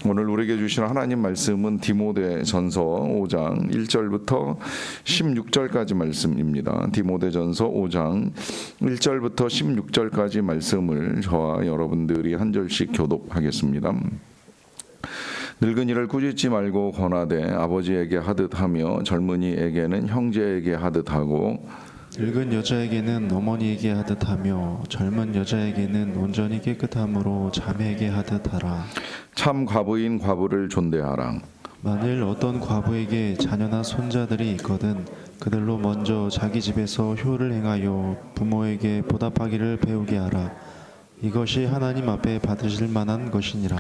오늘 우리에게 주신 하나님 말씀은 디모데전서 5장 1절부터 16절까지 말씀입니다. 디모데전서 5장 1절부터 16절까지 말씀을 저와 여러분들이 한 절씩 교독하겠습니다. 늙은이를 꾸짖지 말고 권하되 아버지에게 하듯 하며 젊은이에게는 형제에게 하듯 하고 늙은 여자에게는 어머니에게 하듯 하며 젊은 여자에게는 온전히 깨끗함으로 자매에게 하듯 하라. 참 과부인 과부를 존대하라. 만일 어떤 과부에게 자녀나 손자들이 있거든 그들로 먼저 자기 집에서 효를 행하여 부모에게 보답하기를 배우게 하라. 이것이 하나님 앞에 받으실 만한 것이니라.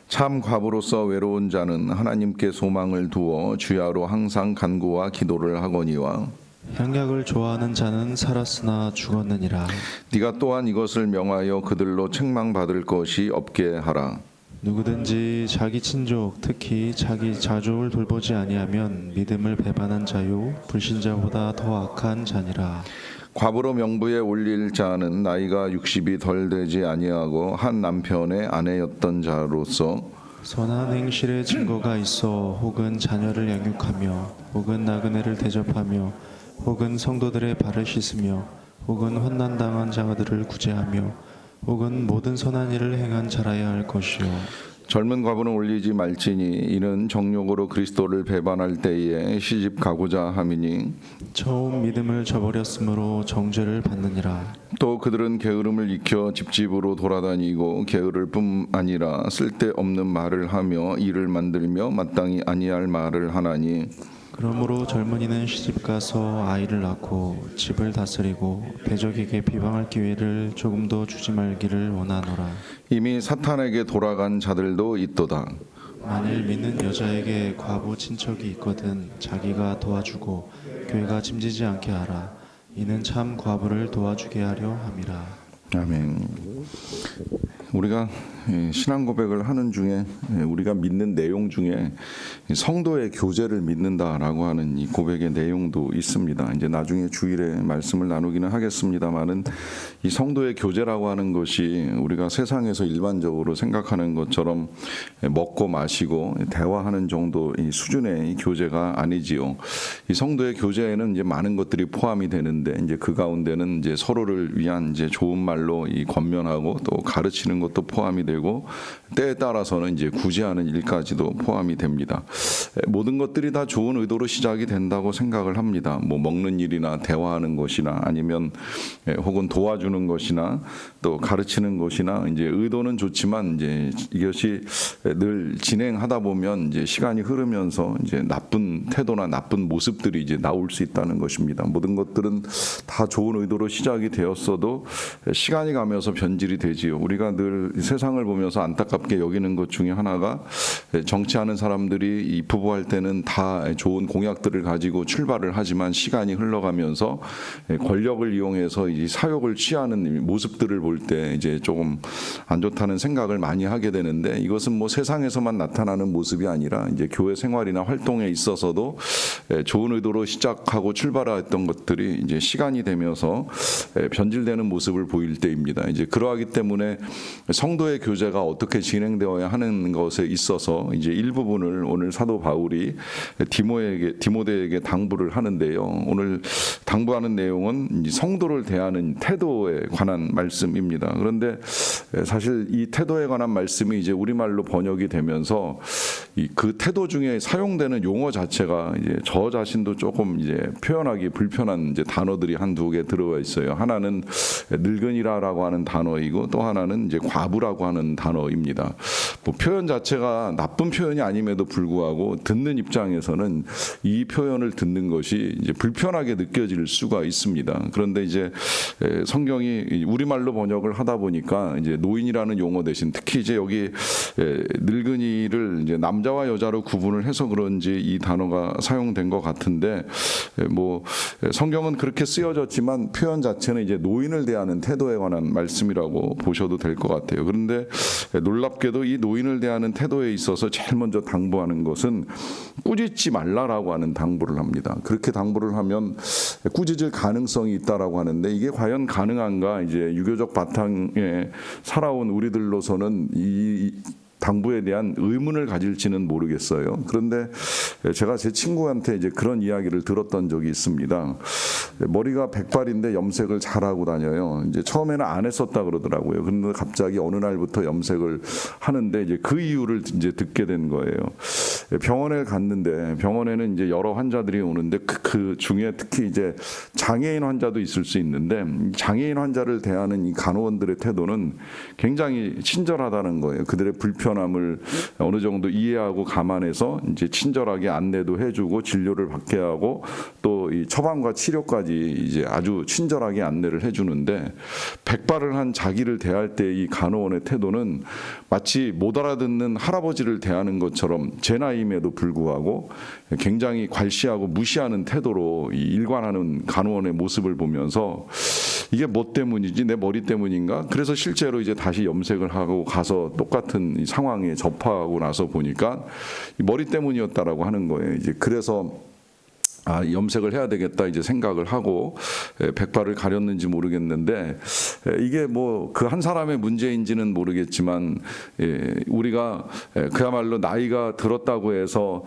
참 과부로서 외로운 자는 하나님께 소망을 두어 주야로 항상 간구와 기도를 하거니와 향약을 좋아하는 자는 살았으나 죽었느니라. 네가 또한 이것을 명하여 그들로 책망받을 것이 없게 하라. 누구든지 자기 친족 특히 자기 자족을 돌보지 아니하면 믿음을 배반한 자요 불신자보다 더 악한 자니라. 과부로 명부에 올릴 자는 나이가 60이 덜 되지 아니하고 한 남편의 아내였던 자로서 선한 행실의 증거가 있어 혹은 자녀를 양육하며 혹은 나그네를 대접하며 혹은 성도들의 발을 씻으며 혹은 환난당한 자들을 구제하며 혹은 모든 선한 일을 행한 자라야 할 것이요. 젊은 과부는 올리지 말지니 이는 정욕으로 그리스도를 배반할 때에 시집 가고자 함이니 처음 믿음을 저버렸으므로 정죄를 받느니라. 또 그들은 게으름을 익혀 집집으로 돌아다니고 게으를 뿐 아니라 쓸데없는 말을 하며 일을 만들며 마땅히 아니할 말을 하나니 그러므로 젊은이는 시집가서 아이를 낳고 집을 다스리고 대적에게 비방할 기회를 조금도 주지 말기를 원하노라. 이미 사탄에게 돌아간 자들도 있도다. 만일 믿는 여자에게 과부 친척이 있거든 자기가 도와주고 교회가 짐지지 않게 하라. 이는 참 과부를 도와주게 하려 함이라. 아멘. 우리가 신앙 고백을 하는 중에 우리가 믿는 내용 중에 성도의 교제를 믿는다라고 하는 이 고백의 내용도 있습니다. 이제 나중에 주일에 말씀을 나누기는 하겠습니다만은 이 성도의 교제라고 하는 것이 우리가 세상에서 일반적으로 생각하는 것처럼 먹고 마시고 대화하는 정도 이 수준의 이 교제가 아니지요. 이 성도의 교제에는 이제 많은 것들이 포함이 되는데 이제 그 가운데는 이제 서로를 위한 이제 좋은 말로 이 권면하고 또 가르치는 것도 포함이 되고 때에 따라서는 이제 구제하는 일까지도 포함이 됩니다. 모든 것들이 다 좋은 의도로 시작이 된다고 생각을 합니다. 뭐 먹는 일이나 대화하는 것이나 아니면 혹은 도와주는 것이나 또 가르치는 것이나 이제 의도는 좋지만 이제 이것이 늘 진행하다 보면 이제 시간이 흐르면서 이제 나쁜 태도나 나쁜 모습들이 이제 나올 수 있다는 것입니다. 모든 것들은 다 좋은 의도로 시작이 되었어도 시간이 가면서 변질이 되지요. 우리가 늘 세상을 보면서 안타깝게 여기는 것 중에 하나가 정치하는 사람들이 이 부부할 때는 다 좋은 공약들을 가지고 출발을 하지만 시간이 흘러가면서 권력을 이용해서 이 사욕을 취하는 모습들을 볼 때 이제 조금 안 좋다는 생각을 많이 하게 되는데 이것은 뭐 세상에서만 나타나는 모습이 아니라 이제 교회 생활이나 활동에 있어서도 좋은 의도로 시작하고 출발했던 것들이 이제 시간이 되면서 변질되는 모습을 보일 때입니다. 이제 그러하기 때문에 성도의 교제가 어떻게 진행되어야 하는 것에 있어서 이제 일부분을 오늘 사도 바울이 디모데에게 당부를 하는데요. 오늘 당부하는 내용은 성도를 대하는 태도에 관한 말씀입니다. 그런데 사실 이 태도에 관한 말씀이 이제 우리말로 번역이 되면서 그 태도 중에 사용되는 용어 자체가 이제 저 자신도 조금 이제 표현하기 불편한 이제 단어들이 한두 개 들어와 있어요. 하나는 늙은이라고 하는 단어이고 또 하나는 이제 과부라고 하는 단어입니다. 뭐 표현 자체가 나쁜 표현이 아님에도 불구하고 듣는 입장에서는 이 표현을 듣는 것이 이제 불편하게 느껴질 수가 있습니다. 그런데 이제 성경이 우리말로 번역을 하다 보니까 이제 노인이라는 용어 대신 특히 이제 여기 늙은이를 이제 남자와 여자로 구분을 해서 그런지 이 단어가 사용된 것 같은데 뭐 성경은 그렇게 쓰여졌지만 표현 자체는 이제 노인을 대하는 태도에 관한 말씀이라고 보셔도 될 것 같아요. 그런데 놀랍게도 이 노인을 대하는 태도에 있어서 제일 먼저 당부하는 것은 꾸짖지 말라라고 하는 당부를 합니다. 그렇게 당부를 하면 꾸짖을 가능성이 있다라고 하는데 이게 과연 가능한가? 이제 유교적 바탕에 살아온 우리들로서는 이 당부에 대한 의문을 가질지는 모르겠어요. 그런데 제가 제 친구한테 이제 그런 이야기를 들었던 적이 있습니다. 머리가 백발인데 염색을 잘하고 다녀요. 이제 처음에는 안 했었다 그러더라고요. 그런데 갑자기 어느 날부터 염색을 하는데 이제 그 이유를 이제 듣게 된 거예요. 병원에 갔는데 병원에는 이제 여러 환자들이 오는데 그 중에 특히 이제 장애인 환자도 있을 수 있는데 장애인 환자를 대하는 이 간호원들의 태도는 굉장히 친절하다는 거예요. 그들의 불편함을 어느 정도 이해하고 감안해서 이제 친절하게 안내도 해주고 진료를 받게 하고 또 이 처방과 치료까지 이제 아주 친절하게 안내를 해주는데 백발을 한 자기를 대할 때 이 간호원의 태도는 마치 못 알아듣는 할아버지를 대하는 것처럼 제 나이임에도 불구하고 굉장히 괄시하고 무시하는 태도로 일관하는 간호원의 모습을 보면서 이게 뭐 때문이지? 내 머리 때문인가? 그래서 실제로 이제 다시 염색을 하고 가서 똑같은 이 상황에 접하고 나서 보니까 머리 때문이었다라고 하는 거예요. 이제 그래서 염색을 해야 되겠다 이제 생각을 하고 백발을 가렸는지 모르겠는데 이게 뭐 그 한 사람의 문제인지는 모르겠지만 우리가 그야말로 나이가 들었다고 해서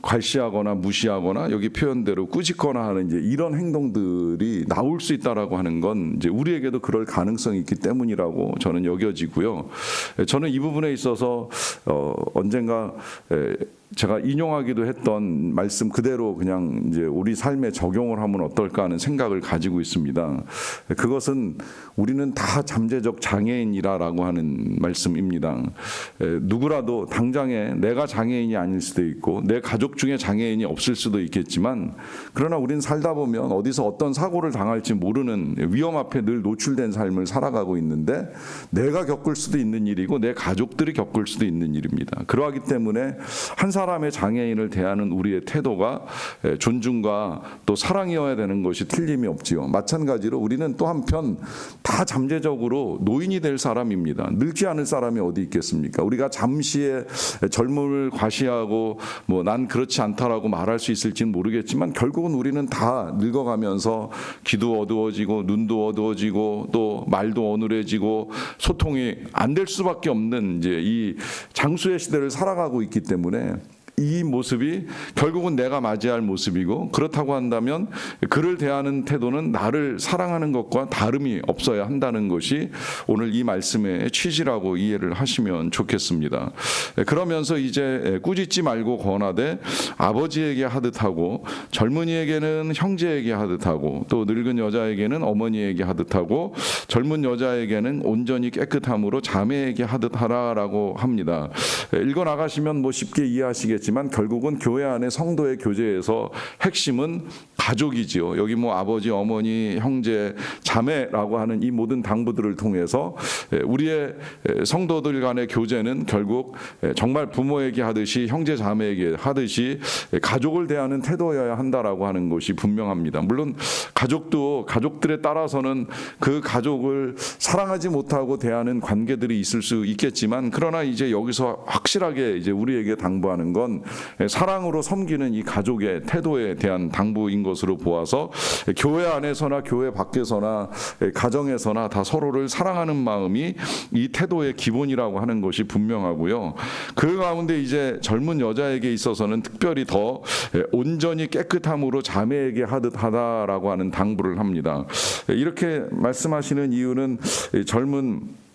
괄시하거나 무시하거나 여기 표현대로 꾸짖거나 하는 이제 이런 행동들이 나올 수 있다라고 하는 건 이제 우리에게도 그럴 가능성이 있기 때문이라고 저는 여겨지고요. 저는 이 부분에 있어서 언젠가 제가 인용하기도 했던 말씀 그대로 그냥 이제 우리 삶에 적용을 하면 어떨까 하는 생각을 가지고 있습니다. 그것은 우리는 다 잠재적 장애인이라고 하는 말씀입니다. 누구라도 당장에 내가 장애인이 아닐 수도 있고 내 가족 중에 장애인이 없을 수도 있겠지만 그러나 우리는 살다 보면 어디서 어떤 사고를 당할지 모르는 위험 앞에 늘 노출된 삶을 살아가고 있는데 내가 겪을 수도 있는 일이고 내 가족들이 겪을 수도 있는 일입니다. 그러하기 때문에 한 사람의 장애인을 대하는 우리의 태도가 존중과 또 사랑이어야 되는 것이 틀림이 없지요. 마찬가지로 우리는 또 한편 다 잠재적으로 노인이 될 사람입니다. 늙지 않을 사람이 어디 있겠습니까? 우리가 잠시의 젊음을 과시하고 뭐 난 그렇지 않다라고 말할 수 있을지는 모르겠지만 결국은 우리는 다 늙어가면서 귀도 어두워지고 눈도 어두워지고 또 말도 어눌해지고 소통이 안 될 수밖에 없는 이제 이 장수의 시대를 살아가고 있기 때문에 이 모습이 결국은 내가 맞이할 모습이고 그렇다고 한다면 그를 대하는 태도는 나를 사랑하는 것과 다름이 없어야 한다는 것이 오늘 이 말씀의 취지라고 이해를 하시면 좋겠습니다. 그러면서 이제 꾸짖지 말고 권하되 아버지에게 하듯하고 젊은이에게는 형제에게 하듯하고 또 늙은 여자에게는 어머니에게 하듯하고 젊은 여자에게는 온전히 깨끗함으로 자매에게 하듯하라라고 합니다. 읽어 나가시면 뭐 쉽게 이해하시겠지만 결국은 교회 안에 성도의 교제에서 핵심은 가족이지요. 여기 뭐 아버지, 어머니, 형제, 자매라고 하는 이 모든 당부들을 통해서 우리의 성도들 간의 교제는 결국 정말 부모에게 하듯이 형제, 자매에게 하듯이 가족을 대하는 태도여야 한다라고 하는 것이 분명합니다. 물론 가족도 가족들에 따라서는 그 가족을 사랑하지 못하고 대하는 관계들이 있을 수 있겠지만 그러나 이제 여기서 확실하게 이제 우리에게 당부하는 건 사랑으로 섬기는 이 가족의 태도에 대한 당부인 것으로 보아서 교회 안에서나 교회 밖에서나 가정에서나 다 서로를 사랑하는 마음이 이 태도의 기본이라고 하는 것이 분명하고요. 그 가운데 이제 젊은 여자에게 있어서는 특별히 더 온전히 깨끗함으로 자매에게 하듯 하다라고 하는 당부를 합니다. 이렇게 말씀하시는 이유는 젊은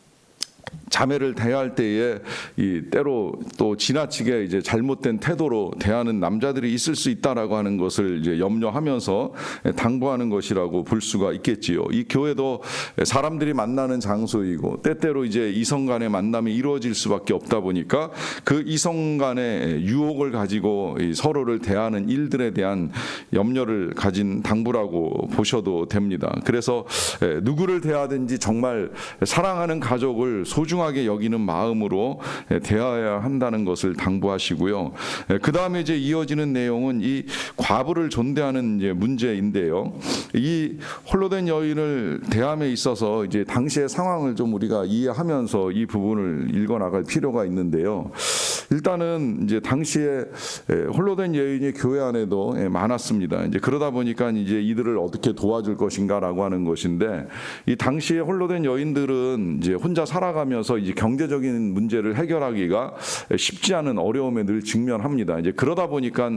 자매를 대할 때에 이 때로 또 지나치게 이제 잘못된 태도로 대하는 남자들이 있을 수 있다라고 하는 것을 이제 염려하면서 당부하는 것이라고 볼 수가 있겠지요. 이 교회도 사람들이 만나는 장소이고 때때로 이제 이성 간의 만남이 이루어질 수밖에 없다 보니까 그 이성 간의 유혹을 가지고 서로를 대하는 일들에 대한 염려를 가진 당부라고 보셔도 됩니다. 그래서 누구를 대하든지 정말 사랑하는 가족을 소중하게 여기는 마음으로 대해야 한다는 것을 당부하시고요. 그 다음에 이제 이어지는 내용은 이 과부를 존대하는 이제 문제인데요. 이 홀로 된 여인을 대함에 있어서 이제 당시의 상황을 좀 우리가 이해하면서 이 부분을 읽어 나갈 필요가 있는데요. 일단은 이제 당시에 홀로 된 여인이 교회 안에도 많았습니다. 이제 그러다 보니까 이제 이들을 어떻게 도와줄 것인가라고 하는 것인데, 이 당시에 홀로 된 여인들은 이제 혼자 살아가면서 이제 경제적인 문제를 해결하기가 쉽지 않은 어려움에 늘 직면합니다. 이제 그러다 보니까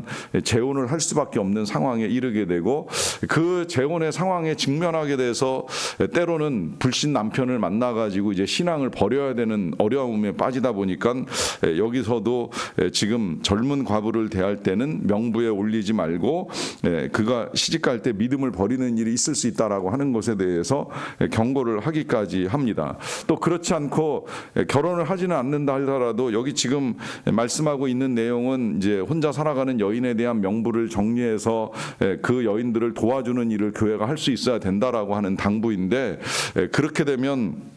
재혼을 할 수밖에 없는 상황에 이르게 되고, 그 재혼의 상황에 직면하게 돼서 때로는 불신 남편을 만나가지고 이제 신앙을 버려야 되는 어려움에 빠지다 보니까 여기서도 지금 젊은 과부를 대할 때는 명부에 올리지 말고 그가 시집갈 때 믿음을 버리는 일이 있을 수 있다라고 하는 것에 대해서 경고를 하기까지 합니다. 또 그렇지 않고 결혼을 하지는 않는다 하더라도 여기 지금 말씀하고 있는 내용은 이제 혼자 살아가는 여인에 대한 명부를 정리해서 그 여인들을 도와주는 일을 교회가 할 수 있어야 된다라고 하는 당부인데, 그렇게 되면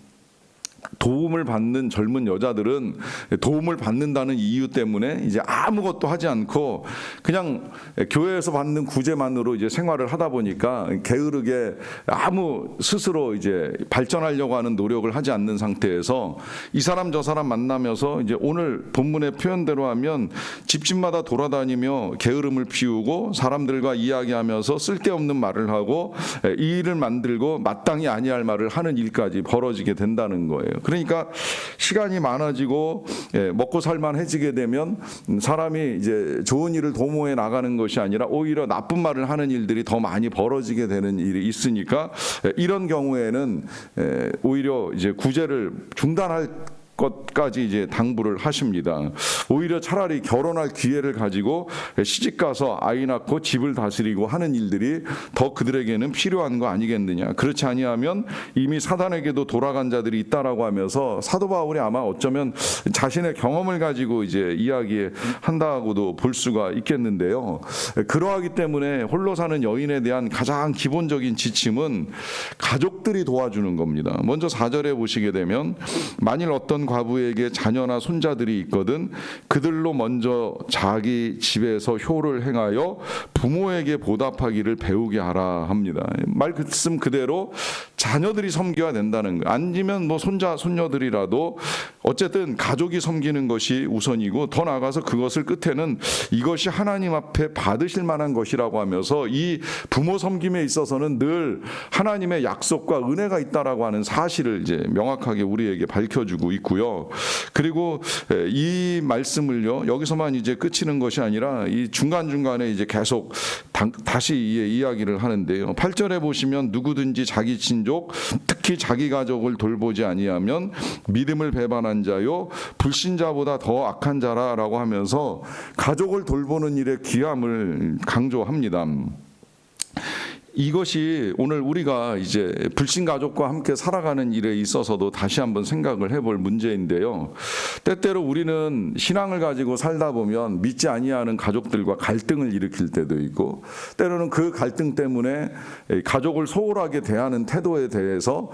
도움을 받는 젊은 여자들은 도움을 받는다는 이유 때문에 이제 아무것도 하지 않고 그냥 교회에서 받는 구제만으로 이제 생활을 하다 보니까 게으르게 아무 스스로 이제 발전하려고 하는 노력을 하지 않는 상태에서 이 사람 저 사람 만나면서 이제 오늘 본문의 표현대로 하면 집집마다 돌아다니며 게으름을 피우고 사람들과 이야기하면서 쓸데없는 말을 하고 이 일을 만들고 마땅히 아니할 말을 하는 일까지 벌어지게 된다는 거예요. 그러니까 시간이 많아지고 먹고 살만해지게 되면 사람이 이제 좋은 일을 도모해 나가는 것이 아니라 오히려 나쁜 말을 하는 일들이 더 많이 벌어지게 되는 일이 있으니까 이런 경우에는 오히려 이제 구제를 중단할 것까지 이제 당부를 하십니다. 오히려 차라리 결혼할 기회를 가지고 시집가서 아이 낳고 집을 다스리고 하는 일들이 더 그들에게는 필요한 거 아니겠느냐. 그렇지 아니하면 이미 사단에게도 돌아간 자들이 있다라고 하면서 사도 바울이 아마 어쩌면 자신의 경험을 가지고 이제 이야기한다고도 볼 수가 있겠는데요. 그러하기 때문에 홀로 사는 여인에 대한 가장 기본적인 지침은 가족들이 도와주는 겁니다. 먼저 4절에 보시게 되면 만일 어떤 과부에게 자녀나 손자들이 있거든 그들로 먼저 자기 집에서 효를 행하여 부모에게 보답하기를 배우게 하라 합니다. 말씀 그대로 자녀들이 섬겨야 된다는 거예요. 아니면 뭐 손자 손녀들이라도 어쨌든 가족이 섬기는 것이 우선이고, 더 나아가서 그것을 끝에는 이것이 하나님 앞에 받으실 만한 것이라고 하면서 이 부모 섬김에 있어서는 늘 하나님의 약속과 은혜가 있다라고 하는 사실을 이제 명확하게 우리에게 밝혀주고 있고요. 그리고 이 말씀을요 여기서만 이제 끝이는 것이 아니라 이 중간중간에 이제 계속 다시 이야기를 하는데요. 8절에 보시면 누구든지 자기 친족 특히 자기 가족을 돌보지 아니하면 믿음을 배반한 자요 불신자보다 더 악한 자라라고 하면서 가족을 돌보는 일의 귀함을 강조합니다. 이것이 오늘 우리가 이제 불신 가족과 함께 살아가는 일에 있어서도 다시 한번 생각을 해볼 문제인데요. 때때로 우리는 신앙을 가지고 살다 보면 믿지 아니하는 가족들과 갈등을 일으킬 때도 있고, 때로는 그 갈등 때문에 가족을 소홀하게 대하는 태도에 대해서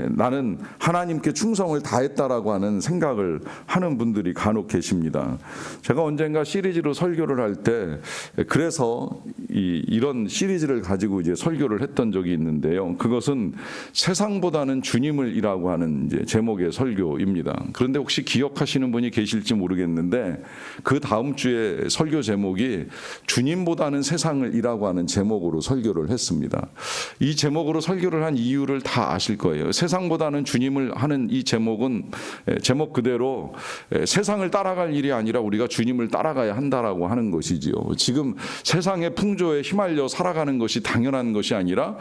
나는 하나님께 충성을 다했다라고 하는 생각을 하는 분들이 간혹 계십니다. 제가 언젠가 시리즈로 설교를 할 때 그래서 이런 시리즈를 가지고 이제 설교를 했던 적이 있는데요. 그것은 세상보다는 주님을이라고 하는 이제 제목의 설교입니다. 그런데 혹시 기억하시는 분이 계실지 모르겠는데 그 다음 주에 설교 제목이 주님보다는 세상을이라고 하는 제목으로 설교를 했습니다. 이 제목으로 설교를 한 이유를 다 아실 거예요. 세상보다는 주님을 하는 이 제목은 제목 그대로 세상을 따라갈 일이 아니라 우리가 주님을 따라가야 한다라고 하는 것이지요. 지금 세상의 풍조에 휘말려 살아가는 것이 당연한 것이 아니라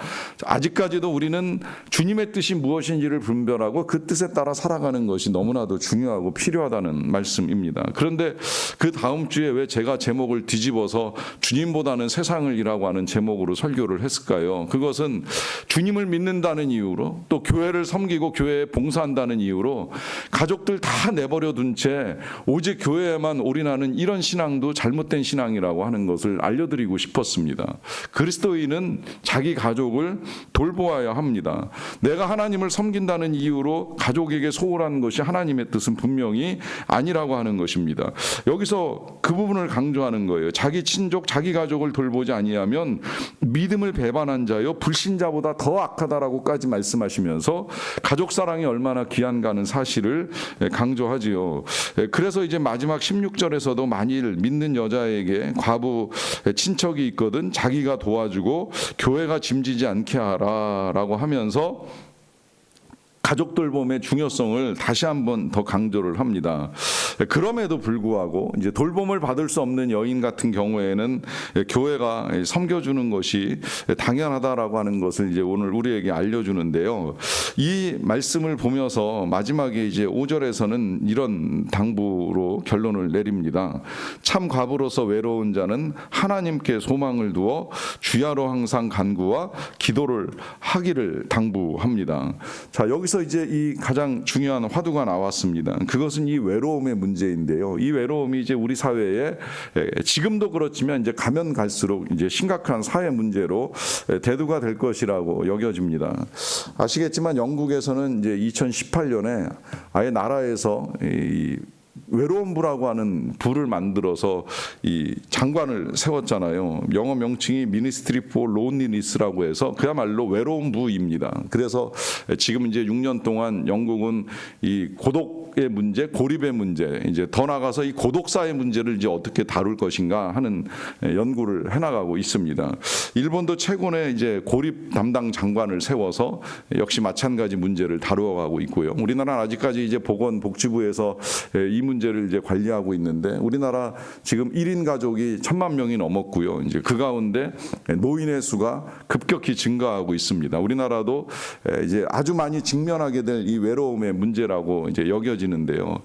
아직까지도 우리는 주님의 뜻이 무엇인지를 분별하고 그 뜻에 따라 살아가는 것이 너무나도 중요하고 필요하다는 말씀입니다. 그런데 그 다음 주에 왜 제가 제목을 뒤집어서 주님보다는 세상을이라고 하는 제목으로 설교를 했을까요? 그것은 주님을 믿는다는 이유로, 또 교회를 섬기고 교회에 봉사한다는 이유로 가족들 다 내버려 둔 채 오직 교회에만 올인하는 이런 신앙도 잘못된 신앙이라고 하는 것을 알려드리고 싶었습니다. 그리스도인은 자기 가족을 돌보아야 합니다. 내가 하나님을 섬긴다는 이유로 가족에게 소홀한 것이 하나님의 뜻은 분명히 아니라고 하는 것입니다. 여기서 그 부분을 강조하는 거예요. 자기 친족, 자기 가족을 돌보지 아니하면 믿음을 배반한 자요 불신자보다 더 악하다라고까지 말씀하시면서 가족 사랑이 얼마나 귀한가는 사실을 강조하지요. 그래서 이제 마지막 16절에서도 만일 믿는 여자에게 과부 친척이 있거든 자기가 도와주고 교회가 짐지지 않게 하라라고 하면서 가족 돌봄의 중요성을 다시 한번 더 강조를 합니다. 그럼에도 불구하고 이제 돌봄을 받을 수 없는 여인 같은 경우에는 교회가 섬겨주는 것이 당연하다라고 하는 것을 이제 오늘 우리에게 알려주는데요. 이 말씀을 보면서 마지막에 이제 5절에서는 이런 당부로 결론을 내립니다. 참 과부로서 외로운 자는 하나님께 소망을 두어 주야로 항상 간구와 기도를 하기를 당부합니다. 자, 여기서 이제 이 가장 중요한 화두가 나왔습니다. 그것은 이 외로움의 문제인데요. 이 외로움이 이제 우리 사회에 지금도 그렇지만 이제 가면 갈수록 이제 심각한 사회 문제로 대두가 될 것이라고 여겨집니다. 아시겠지만 영국에서는 이제 2018년에 아예 나라에서 이 외로움부라고 하는 부를 만들어서 이 장관을 세웠잖아요. 영어 명칭이 Ministry for Loneliness라고 해서 그야말로 외로움부입니다. 그래서 지금 이제 6년 동안 영국은 이 고독의 문제, 고립의 문제, 이제 더 나아가서 이 고독사의 문제를 이제 어떻게 다룰 것인가 하는 연구를 해나가고 있습니다. 일본도 최근에 이제 고립 담당 장관을 세워서 역시 마찬가지 문제를 다루어가고 있고요. 우리나라는 아직까지 이제 보건복지부에서 이 문제를 이제 관리하고 있는데 우리나라 지금 1인 가족이 1,000만 명이 넘었고요. 이제 그 가운데 노인의 수가 급격히 증가하고 있습니다. 우리나라도 이제 아주 많이 직면하게 될 이 외로움의 문제라고 이제 여겨지는데요.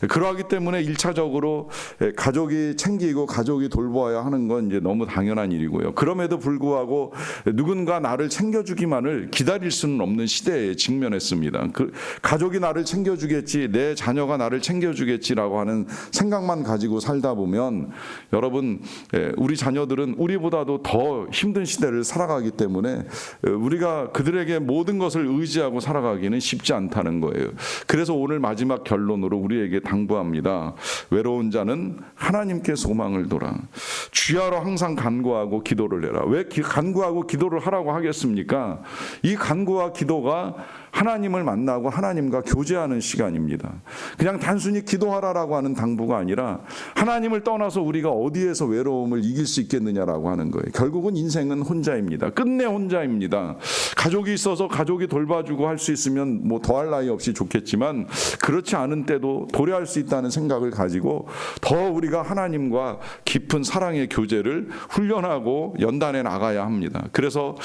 그러하기 때문에 1차적으로 가족이 챙기고 가족이 돌보아야 하는 건 이제 너무 당연한 일이고요. 그럼에도 불구하고 누군가 나를 챙겨주기만을 기다릴 수는 없는 시대에 직면했습니다. 그 가족이 나를 챙겨주겠지, 내 자녀가 나를 챙겨주겠지라고 하는 생각만 가지고 살다 보면 여러분 우리 자녀들은 우리보다도 더 힘든 시대를 살아가기 때문에 우리가 그들에게 모든 것을 의지하고 살아가기는 쉽지 않다는 거예요. 그래서 오늘 마지막 결론으로 우리에게 당부합니다. 외로운 자는 하나님께 소망을 둬라. 주야로 항상 간구하고 기도를 해라. 왜 간구하고 기도를 하라고 하겠습니까? 이 간구와 기도가 하나님을 만나고 하나님과 교제하는 시간입니다. 그냥 단순히 기도하라라고 하는 당부가 아니라 하나님을 떠나서 우리가 어디에서 외로움을 이길 수 있겠느냐라고 하는 거예요. 결국은 인생은 혼자입니다. 끝내 혼자입니다. 가족이 있어서 가족이 돌봐주고 할 수 있으면 뭐 더할 나위 없이 좋겠지만 그렇지 않은 때도 도래할 수 있다는 생각을 가지고 더 우리가 하나님과 깊은 사랑의 교제를 훈련하고 연단해 나가야 합니다. 그래서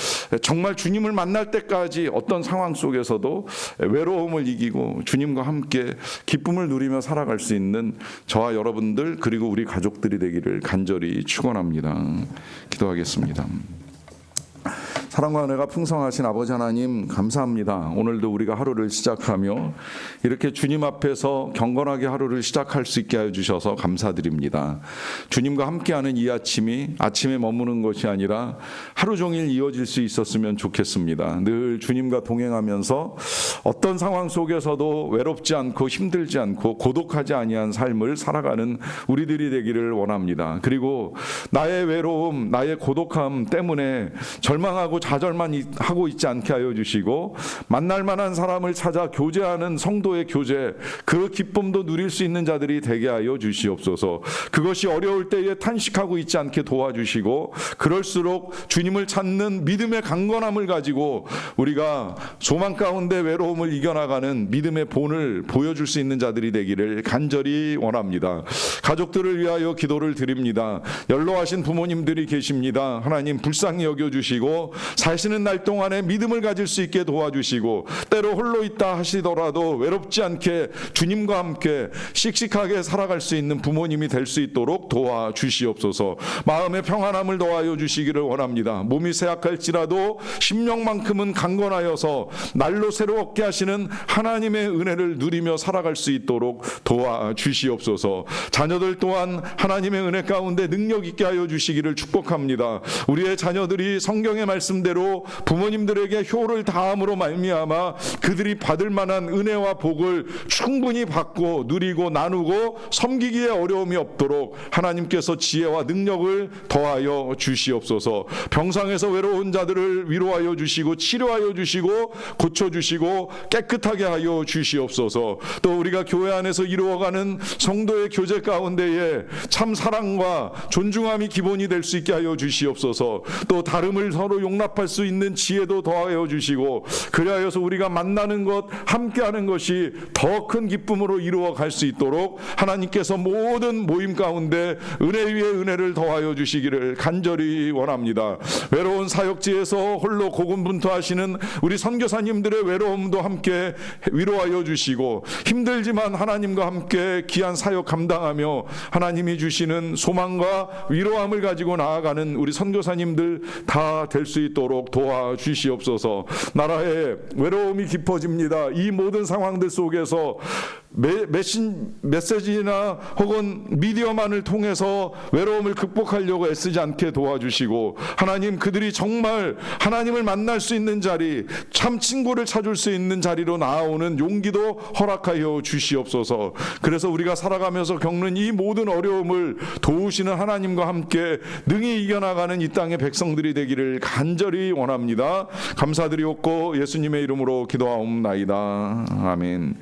정말 주님을 만날 때까지 어떤 상황 속에서도 외로움을 이기고 주님과 함께 기쁨을 누리며 살아갈 수 있는 저와 여러분들 그리고 우리 가족들이 되기를 간절히 축원합니다. 기도하겠습니다. 사랑과 은혜가 풍성하신 아버지 하나님 감사합니다. 오늘도 우리가 하루를 시작하며 이렇게 주님 앞에서 경건하게 하루를 시작할 수 있게 하여 주셔서 감사드립니다. 주님과 함께하는 이 아침이 아침에 머무는 것이 아니라 하루 종일 이어질 수 있었으면 좋겠습니다. 늘 주님과 동행하면서 어떤 상황 속에서도 외롭지 않고 힘들지 않고 고독하지 아니한 삶을 살아가는 우리들이 되기를 원합니다. 그리고 나의 외로움, 나의 고독함 때문에 절망하고 좌절만 하고 있지 않게 하여 주시고 만날 만한 사람을 찾아 교제하는 성도의 교제, 그 기쁨도 누릴 수 있는 자들이 되게 하여 주시옵소서. 그것이 어려울 때에 탄식하고 있지 않게 도와주시고 그럴수록 주님을 찾는 믿음의 강건함을 가지고 우리가 소망 가운데 외로움을 이겨나가는 믿음의 본을 보여줄 수 있는 자들이 되기를 간절히 원합니다. 가족들을 위하여 기도를 드립니다. 연로하신 부모님들이 계십니다. 하나님 불쌍히 여겨주시고 사시는 날 동안에 믿음을 가질 수 있게 도와주시고 때로 홀로 있다 하시더라도 외롭지 않게 주님과 함께 씩씩하게 살아갈 수 있는 부모님이 될 수 있도록 도와주시옵소서. 마음의 평안함을 더하여 주시기를 원합니다. 몸이 쇠약할지라도 심령만큼은 강건하여서 날로 새롭게 하시는 하나님의 은혜를 누리며 살아갈 수 있도록 도와주시옵소서. 자녀 자녀들 또한 하나님의 은혜 가운데 능력 있게 하여 주시기를 축복합니다. 우리의 자녀들이 성경의 말씀대로 부모님들에게 효를 다함으로 말미암아 그들이 받을 만한 은혜와 복을 충분히 받고 누리고 나누고 섬기기에 어려움이 없도록 하나님께서 지혜와 능력을 더하여 주시옵소서. 병상에서 외로운 자들을 위로하여 주시고 치료하여 주시고 고쳐주시고 깨끗하게 하여 주시옵소서. 또 우리가 교회 안에서 이루어가는 성도의 교제 가운데에 참 사랑과 존중함이 기본이 될 수 있게 하여 주시옵소서. 또 다름을 서로 용납할 수 있는 지혜도 더하여 주시고 그리하여서 우리가 만나는 것 함께하는 것이 더 큰 기쁨으로 이루어 갈 수 있도록 하나님께서 모든 모임 가운데 은혜 위에 은혜를 더하여 주시기를 간절히 원합니다. 외로운 사역지에서 홀로 고군분투하시는 우리 선교사님들의 외로움도 함께 위로하여 주시고 힘들지만 하나님과 함께 귀한 사역 감당하며 하나님이 주시는 소망과 위로함을 가지고 나아가는 우리 선교사님들 다 될 수 있도록 도와주시옵소서. 나라의 외로움이 깊어집니다. 이 모든 상황들 속에서 메시지나 혹은 미디어만을 통해서 외로움을 극복하려고 애쓰지 않게 도와주시고 하나님 그들이 정말 하나님을 만날 수 있는 자리 참 친구를 찾을 수 있는 자리로 나아오는 용기도 허락하여 주시옵소서. 그래서 우리가 살아가면서 겪는 이 모든 어려움을 도우시는 하나님과 함께 능히 이겨나가는 이 땅의 백성들이 되기를 간절히 원합니다. 감사드리옵고 예수님의 이름으로 기도하옵나이다. 아멘.